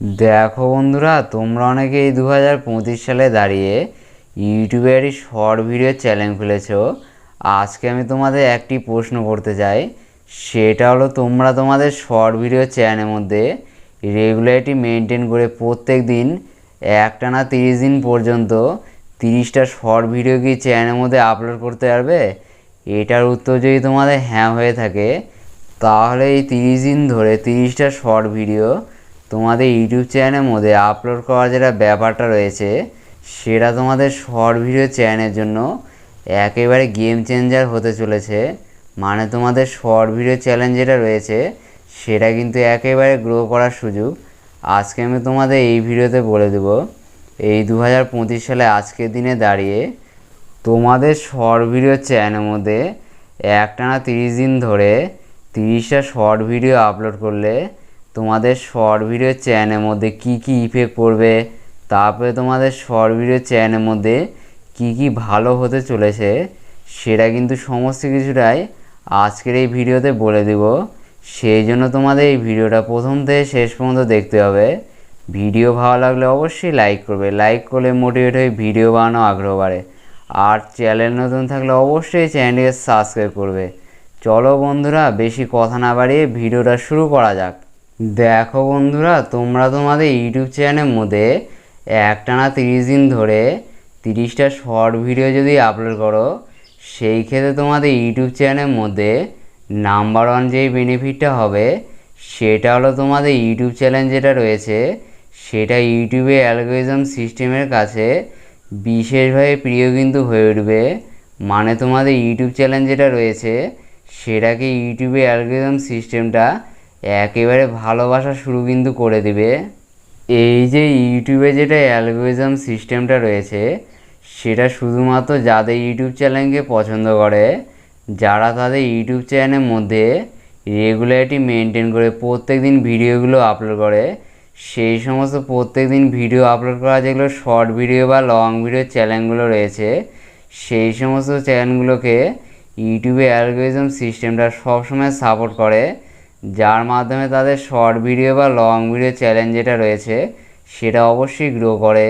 দেখো বন্ধুরা, তোমরা অনেকে এই 2025 সালে দাঁড়িয়ে ইউটিউবে একটি শর্ট ভিডিও চ্যানেল খুলেছো। আজকে আমি তোমাদের একটি প্রশ্ন করতে চাই, সেটা হলো তোমরা তোমাদের শর্ট ভিডিও চ্যানেলের মধ্যে রেগুলারিটি মেনটেন করে প্রত্যেক দিন একটানা 30 দিন পর্যন্ত 30টা শর্ট ভিডিও কি চ্যানেলের মধ্যে আপলোড করতে পারবে? এটার উত্তর যদি তোমাদের হ্যাঁ হয়ে থাকে, তাহলে এই 30 দিন ধরে 30টা শর্ট ভিডিও তোমাদের ইউটিউব চ্যানেলের মধ্যে আপলোড করার যেটা ব্যাপারটা রয়েছে, সেটা তোমাদের শর্ট ভিডিও চ্যানেলের জন্য একেবারে গেম চেঞ্জার হতে চলেছে। মানে তোমাদের শর্ট ভিডিও চ্যানেল যেটা রয়েছে, সেটা কিন্তু একেবারে গ্রো করার সুযোগ আজকে আমি তোমাদের এই ভিডিওতে বলে দেবো। এই 2025 সালে আজকের দিনে দাঁড়িয়ে তোমাদের শর্ট ভিডিও চ্যানেলের মধ্যে একটানা 30 দিন ধরে 30টা শর্ট ভিডিও আপলোড করলে তোমাদের শর্ট ভিডিও চ্যানেলের মধ্যে কি কি ইফেক্ট পড়বে, তারপরে তোমাদের শর্ট ভিডিও চ্যানেলের মধ্যে কি কি ভালো হতে চলেছে, সেটা কিন্তু সমস্ত কিছুটাই আজকের এই ভিডিওতে বলে দেব। সেই জন্য তোমাদের এই ভিডিওটা প্রথম থেকে শেষ পর্যন্ত দেখতে হবে। ভিডিও ভালো লাগলে অবশ্যই লাইক করবে, লাইক করলে মোটিভেট হয়ে ভিডিও বানানো আগ্রহ বাড়ে। আর চ্যানেল নতুন থাকলে অবশ্যই চ্যানেলটিকে সাবস্ক্রাইব করবে। চলো বন্ধুরা, বেশি কথা না বাড়িয়ে ভিডিওটা শুরু করা যাক। দেখো বন্ধুরা, তোমরা তোমাদের ইউটিউব চ্যানেলের মধ্যে একটানা 30 দিন ধরে 30টা শর্ট ভিডিও যদি আপলোড করো, সেই ক্ষেত্রে তোমাদের ইউটিউব চ্যানেলের মধ্যে নাম্বার ওয়ান যেই বেনিফিটটা হবে, সেটা হলো তোমাদের ইউটিউব চ্যানেল যেটা রয়েছে, সেটা ইউটিউবে অ্যালগরিদম সিস্টেমের কাছে বিশেষভাবে প্রিয় কিন্তু হয়ে উঠবে। মানে তোমাদের ইউটিউব চ্যানেল যেটা রয়েছে, সেটাকে ইউটিউবে অ্যালগরিদম সিস্টেমটা একেবারে ভালোবাসা শুরু কিন্তু করে দিবে। এই যে ইউটিউবে যেটা অ্যালগরিদম সিস্টেমটা রয়েছে, সেটা শুধুমাত্র যাদের ইউটিউব চ্যানেলকে পছন্দ করে, যারা তাদের ইউটিউব চ্যানেলের মধ্যে রেগুলারিটি মেনটেন করে প্রত্যেক দিন ভিডিওগুলো আপলোড করে, সেই সমস্ত প্রত্যেক দিন ভিডিও আপলোড করা যেগুলো শর্ট ভিডিও বা লং ভিডিও চ্যানেলগুলো রয়েছে, সেই সমস্ত চ্যানেলগুলোকে ইউটিউবে অ্যালগরিদম সিস্টেমটা সবসময় সাপোর্ট করে, যার মাধ্যমে তাদের শর্ট ভিডিও বা লং ভিডিও চ্যানেল যেটা রয়েছে, সেটা অবশ্যই গ্রো করে।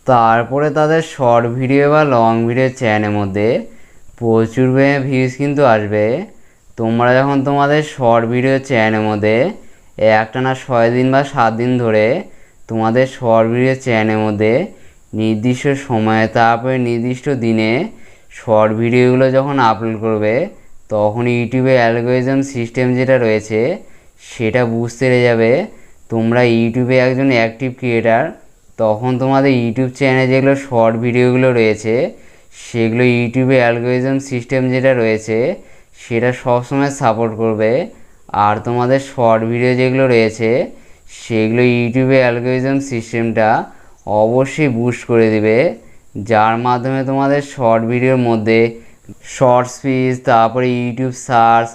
তারপরে তাদের শর্ট ভিডিও বা লং ভিডিও চ্যানেলের মধ্যে প্রচুর ভিউজ কিন্তু আসবে। তোমরা যখন তোমাদের শর্ট ভিডিও চ্যানেলের মধ্যে একটানা 6 দিন বা 7 দিন ধরে তোমাদের শর্ট ভিডিও চ্যানেলের মধ্যে নির্দিষ্ট সময়ে তারপরে নির্দিষ্ট দিনে শর্ট ভিডিওগুলো যখন আপলোড করবে, তখন ইউটিউবে অ্যালগরিদম সিস্টেম যেটা রয়েছে, সেটা বুঝতে পেরে যাবে তোমরা ইউটিউবে একজন অ্যাক্টিভ ক্রিয়েটার। তখন তোমাদের ইউটিউব চ্যানেলে যেগুলো শর্ট ভিডিওগুলো রয়েছে, সেগুলো ইউটিউবে অ্যালগরিদম সিস্টেম যেটা রয়েছে, সেটা সবসময় সাপোর্ট করবে। আর তোমাদের শর্ট ভিডিও যেগুলো রয়েছে, সেগুলো ইউটিউবে অ্যালগরিদম সিস্টেমটা অবশ্যই বুস্ট করে দিবে, যার মাধ্যমে তোমাদের শর্ট ভিডিওর মধ্যে শর্টস পিস, তারপরে ইউটিউব সার্চ,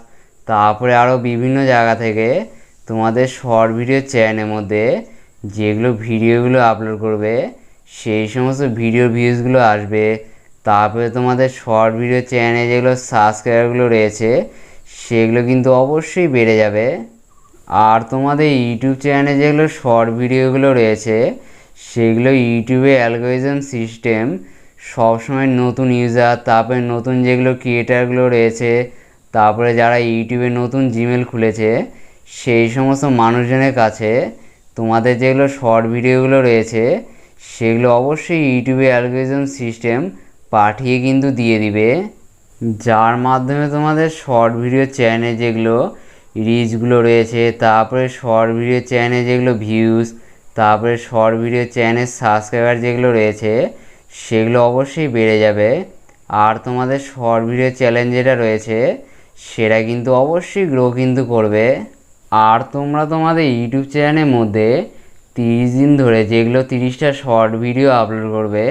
তারপরে আরও বিভিন্ন জায়গা থেকে তোমাদের শর্ট ভিডিও চ্যানেলের মধ্যে যেগুলো ভিডিওগুলো আপলোড করবে, সেই সমস্ত ভিডিওর ভিউজগুলো আসবে। তারপরে তোমাদের শর্ট ভিডিও চ্যানেলে যেগুলো সাবস্ক্রাইবারগুলো রয়েছে, সেগুলো কিন্তু অবশ্যই বেড়ে যাবে। আর তোমাদের ইউটিউব চ্যানেলে যেগুলো শর্ট ভিডিওগুলো রয়েছে, সেগুলো ইউটিউবে অ্যালগরিদম সিস্টেম সবসময় নতুন ইউজার, তারপরে নতুন যেগুলো ক্রিয়েটারগুলো রয়েছে, তারপরে যারা ইউটিউবে নতুন জিমেল খুলেছে, সেই সমস্ত মানুষজনের কাছে তোমাদের যেগুলো শর্ট ভিডিওগুলো রয়েছে, সেগুলো অবশ্যই ইউটিউবে অ্যালগরিদম সিস্টেম পাঠিয়ে কিন্তু দিয়ে দিবে, যার মাধ্যমে তোমাদের শর্ট ভিডিও চ্যানেলে যেগুলো রিচগুলো রয়েছে, তারপরে শর্ট ভিডিও চ্যানেলে যেগুলো ভিউজ, তারপরে শর্ট ভিডিও চ্যানেল সাবস্ক্রাইবার যেগুলো রয়েছে, সেগুলো অবশ্যই বেড়ে যাবে। আর তোমাদের শর্ট ভিডিও চ্যানেল যেটা রয়েছে, সেটা কিন্তু অবশ্যই গ্রো কিন্তু করবে। আর তোমরা তোমাদের ইউটিউব চ্যানেলের মধ্যে 30 দিন ধরে যেগুলো 30টা শর্ট ভিডিও আপলোড করবে,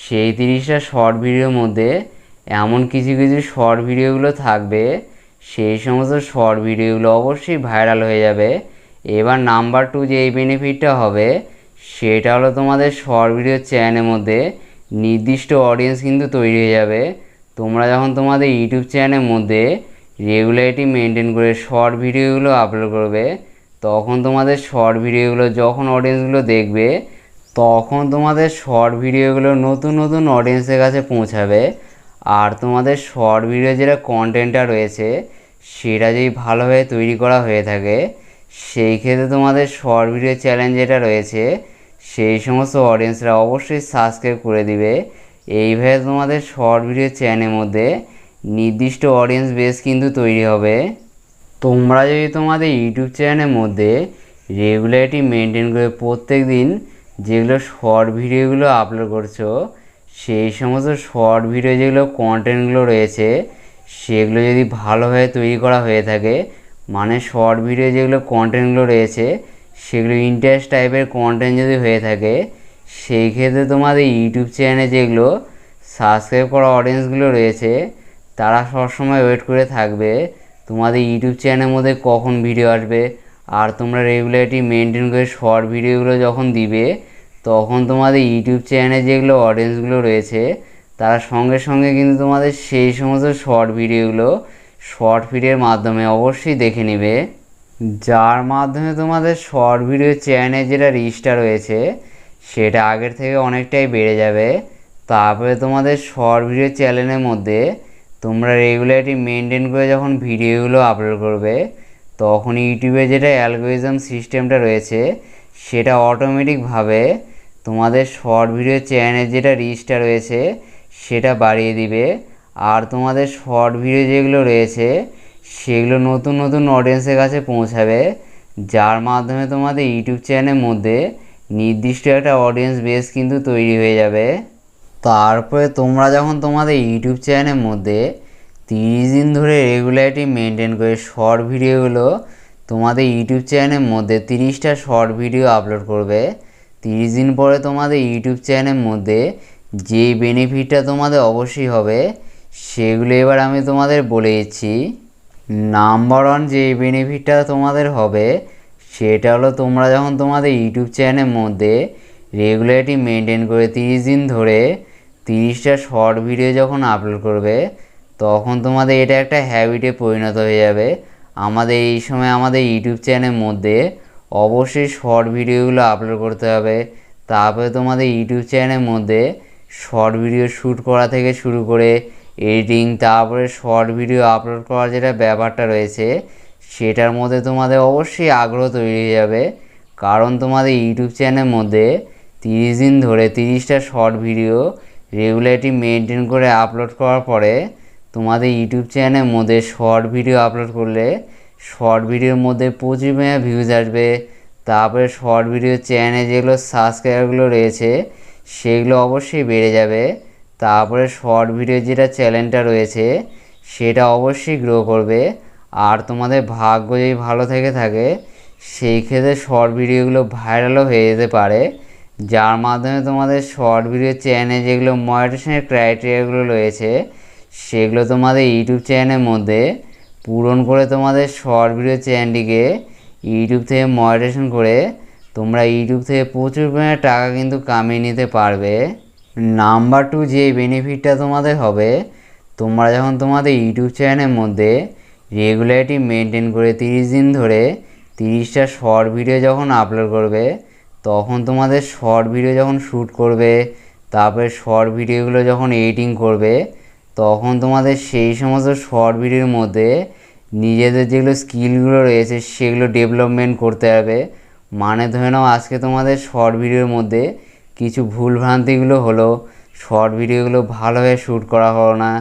সেই 30টা শর্ট ভিডিওর মধ্যে এমন কিছু কিছু শর্ট ভিডিওগুলো থাকবে, সেই সমস্ত শর্ট ভিডিওগুলো অবশ্যই ভাইরাল হয়ে যাবে। এবার নাম্বার 2 যে এই বেনিফিটটা হবে, সেটা হলো তোমাদের শর্ট ভিডিও চ্যানেলের মধ্যে নির্দিষ্ট অডিয়েন্স কিন্তু তৈরি হয়ে যাবে। তোমরা যখন তোমাদের ইউটিউব চ্যানেলের মধ্যে রেগুলারিটি মেনটেন করে শর্ট ভিডিওগুলো আপলোড করবে, তখন তোমাদের শর্ট ভিডিওগুলো যখন অডিয়েন্সগুলো দেখবে তখন তোমাদের শর্ট ভিডিওগুলো নতুন নতুন অডিয়েন্সের কাছে পৌঁছাবে। আর তোমাদের শর্ট ভিডিও যেটা কন্টেন্টটা রয়েছে সেটা যদি ভালোভাবে তৈরি করা হয়ে থাকে সেই ক্ষেত্রে তোমাদের শর্ট ভিডিও চ্যালেঞ্জ যেটা রয়েছে সেই সমস্ত অডিয়েন্সরা অবশ্যই সাবস্ক্রাইব করে দিবে। এইভাবে তোমাদের শর্ট ভিডিও চ্যানেলের মধ্যে নির্দিষ্ট অডিয়েন্স বেস কিন্তু তৈরি হবে। তোমরা যদি তোমাদের ইউটিউব চ্যানেলের মধ্যে রেগুলারিটি মেনটেন করে প্রত্যেক দিন যেগুলো শর্ট ভিডিওগুলো আপলোড করছো সেই সমস্ত শর্ট ভিডিও যেগুলো কন্টেন্টগুলো রয়েছে সেগুলো যদি ভালোভাবে তৈরি করা হয়ে থাকে, মানে শর্ট ভিডিও যেগুলো কন্টেন্টগুলো রয়েছে সেগুলো ইন্টারেস্ট টাইপের কন্টেন্ট যদি হয়ে থাকে, সেই ক্ষেত্রে তোমাদের ইউটিউব চ্যানেলে যেগুলো সাবস্ক্রাইব করা অডিয়েন্সগুলো রয়েছে তারা সবসময় ওয়েট করে থাকবে তোমাদের ইউটিউব চ্যানেলের মধ্যে কখন ভিডিও আসবে। আর তোমরা রেগুলারিটি মেনটেন করে শর্ট ভিডিওগুলো যখন দিবে তখন তোমাদের ইউটিউব চ্যানেলে যেগুলো অডিয়েন্সগুলো রয়েছে তারা সঙ্গে সঙ্গে কিন্তু তোমাদের সেই সমস্ত শর্ট ভিডিওগুলো শর্ট ফিডের মাধ্যমে অবশ্যই দেখে নেবে, যার মাধ্যমে তোমাদের শর্ট ভিডিও চ্যানেলে যেটা রিচটা রয়েছে সেটা আগের থেকে অনেকটাই বেড়ে যাবে। তারপরে তোমাদের শর্ট ভিডিও চ্যানেলের মধ্যে তোমরা রেগুলারিটি মেনটেন করে যখন ভিডিওগুলো আপলোড করবে তখন ইউটিউবে যেটা অ্যালগোরিদম সিস্টেমটা রয়েছে সেটা অটোমেটিকভাবে তোমাদের শর্ট ভিডিও চ্যানেলের যেটা রিচটা রয়েছে সেটা বাড়িয়ে দিবে। আর তোমাদের শর্ট ভিডিও যেগুলো রয়েছে সেগুলো নতুন নতুন অডিয়েন্সের কাছে পৌঁছাবে, যার মাধ্যমে তোমাদের ইউটিউব চ্যানেলের মধ্যে নির্দিষ্ট একটা অডিয়েন্স বেস কিন্তু তৈরি হয়ে যাবে। তারপরে তোমরা যখন তোমাদের ইউটিউব চ্যানেলের মধ্যে 30 দিন ধরে রেগুলারিটি মেনটেন করে শর্ট ভিডিওগুলো তোমাদের ইউটিউব চ্যানেলের মধ্যে 30টা শর্ট ভিডিও আপলোড করবে, 30 দিন পরে তোমাদের ইউটিউব চ্যানেলের মধ্যে যেই বেনিফিটটা তোমাদের অবশ্যই হবে সেগুলো এবার আমি তোমাদের বলে দিচ্ছি। নাম্বার 1 যে বেনিফিটটা তোমাদের হবে সেটা হলো তোমরা যখন তোমাদের ইউটিউব চ্যানেলের মধ্যে রেগুলারিটি মেনটেন করে 30 দিন ধরে 30টা শর্ট ভিডিও যখন আপলোড করবে তখন তোমাদের এটা একটা হ্যাবিটে পরিণত হয়ে যাবে। আমাদের এই সময় আমাদের ইউটিউব চ্যানেলের মধ্যে অবশ্যই শর্ট ভিডিওগুলো আপলোড করতে হবে। তারপরে তোমাদের ইউটিউব চ্যানেলের মধ্যে শর্ট ভিডিও শ্যুট করা থেকে শুরু করে এডিটিং, তারপরে শর্ট ভিডিও আপলোড করার যেটা ব্যাপারটা রয়েছে সেটার মধ্যে তোমাদের অবশ্যই আগ্রহ তৈরি হয়ে যাবে। কারণ তোমাদের ইউটিউব চ্যানেলের মধ্যে 30 দিন ধরে 30টা শর্ট ভিডিও রেগুলারিটি মেনটেন করে আপলোড করার পরে তোমাদের ইউটিউব চ্যানেলের মধ্যে শর্ট ভিডিও আপলোড করলে শর্ট ভিডিওর মধ্যে প্রচুর ভিউজ আসবে। তারপরে শর্ট ভিডিও চ্যানেলে যেগুলো সাবস্ক্রাইবারগুলো রয়েছে সেগুলো অবশ্যই বেড়ে যাবে। তারপরে শর্ট ভিডিও যেটা চ্যানেলটা রয়েছে সেটা অবশ্যই গ্রো করবে। আর তোমাদের ভাগ্য যদি ভালো থেকে থাকে সেই ক্ষেত্রে শর্ট ভিডিওগুলো ভাইরালও হয়ে যেতে পারে, যার মাধ্যমে তোমাদের শর্ট ভিডিও চ্যানেলে যেগুলো মনিটাইজেশনের ক্রাইটেরিয়াগুলো রয়েছে সেগুলো তোমাদের ইউটিউব চ্যানেলের মধ্যে পূরণ করে তোমাদের শর্ট ভিডিও চ্যানেলটিকে ইউটিউব থেকে মনিটাইজেশন করে তোমরা ইউটিউব থেকে প্রচুর পরিমাণে টাকা কিন্তু কামিয়ে নিতে পারবে। নাম্বার 2 যে বেনিফিটটা তোমাদের হবে, তোমরা যখন তোমাদের ইউটিউব চ্যানেলের মধ্যে রেগুলারিটি মেনটেন করে 30 দিন ধরে 30টা শর্ট ভিডিও যখন আপলোড করবে তখন তোমাদের শর্ট ভিডিও যখন শ্যুট করবে তারপরে শর্ট ভিডিওগুলো যখন এডিটিং করবে তখন তোমাদের সেই সমস্ত শর্ট ভিডিওর মধ্যে নিজেদের যেগুলো স্কিলগুলো রয়েছে সেগুলো ডেভেলপমেন্ট করতে হবে। মানে ধরে নাও আজকে তোমাদের শর্ট ভিডিওর মধ্যে কিছু ভুলভ্রান্তিগুলো হলো, শর্ট ভিডিওগুলো ভালোভাবে শ্যুট করা হলো না,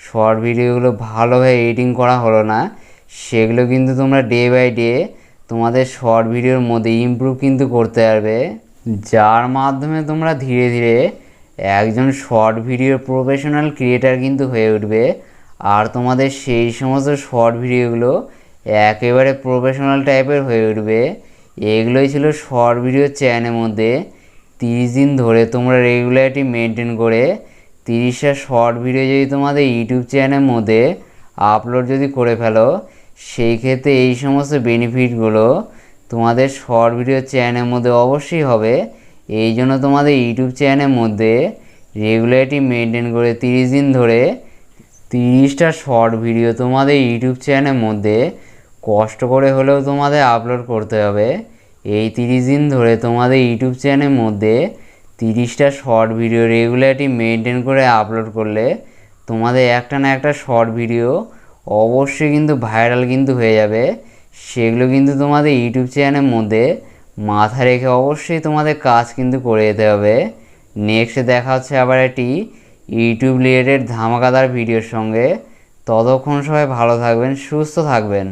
শর্ট ভিডিওগুলো ভালোভাবে এডিটিং করা হলো না, সেগুলো কিন্তু তোমরা ডে বাই ডে তোমাদের শর্ট ভিডিওর মধ্যে ইমপ্রুভ কিন্তু করতে পারবে, যার মাধ্যমে তোমরা ধীরে ধীরে একজন শর্ট ভিডিও প্রফেশনাল ক্রিয়েটার কিন্তু হয়ে উঠবে। আর তোমাদের সেই সমস্ত শর্ট ভিডিওগুলো একেবারে প্রফেশনাল টাইপের হয়ে উঠবে। এগুলোই ছিল শর্ট ভিডিও চ্যানেলের মধ্যে 30 দিন ধরে তোমরা রেগুলারিটি মেনটেন করে 30টা শর্ট ভিডিও যদি তোমাদের ইউটিউব চ্যানেলের মধ্যে আপলোড যদি করে ফেলো সেই ক্ষেত্রে এই সমস্ত বেনিফিটগুলো তোমাদের শর্ট ভিডিও চ্যানেলের মধ্যে অবশ্যই হবে। এই জন্য তোমাদের ইউটিউব চ্যানেলের মধ্যে রেগুলারিটি মেনটেন করে 30 দিন ধরে 30টা শর্ট ভিডিও তোমাদের ইউটিউব চ্যানেলের মধ্যে কষ্ট করে হলেও তোমাদের আপলোড করতে হবে। এই 30 দিন ধরে তোমাদের ইউটিউব চ্যানেলের মধ্যে 30টা শর্ট ভিডিও রেগুলারিটি মেনটেন করে আপলোড করলে তোমাদের একটা না একটা শর্ট ভিডিও অবশ্যই কিন্তু ভাইরাল কিন্তু হয়ে যাবে। সেগুলো কিন্তু তোমাদের ইউটিউব চ্যানেলের মধ্যে মাথা রেখে অবশ্যই তোমাদের কাজ কিন্তু করে যেতে হবে। নেক্সট দেখা হচ্ছে আবার একটি ইউটিউব রিলেটেড ধামাকাদার ভিডিওর সঙ্গে। ততক্ষণ সবাই ভালো থাকবেন, সুস্থ থাকবেন।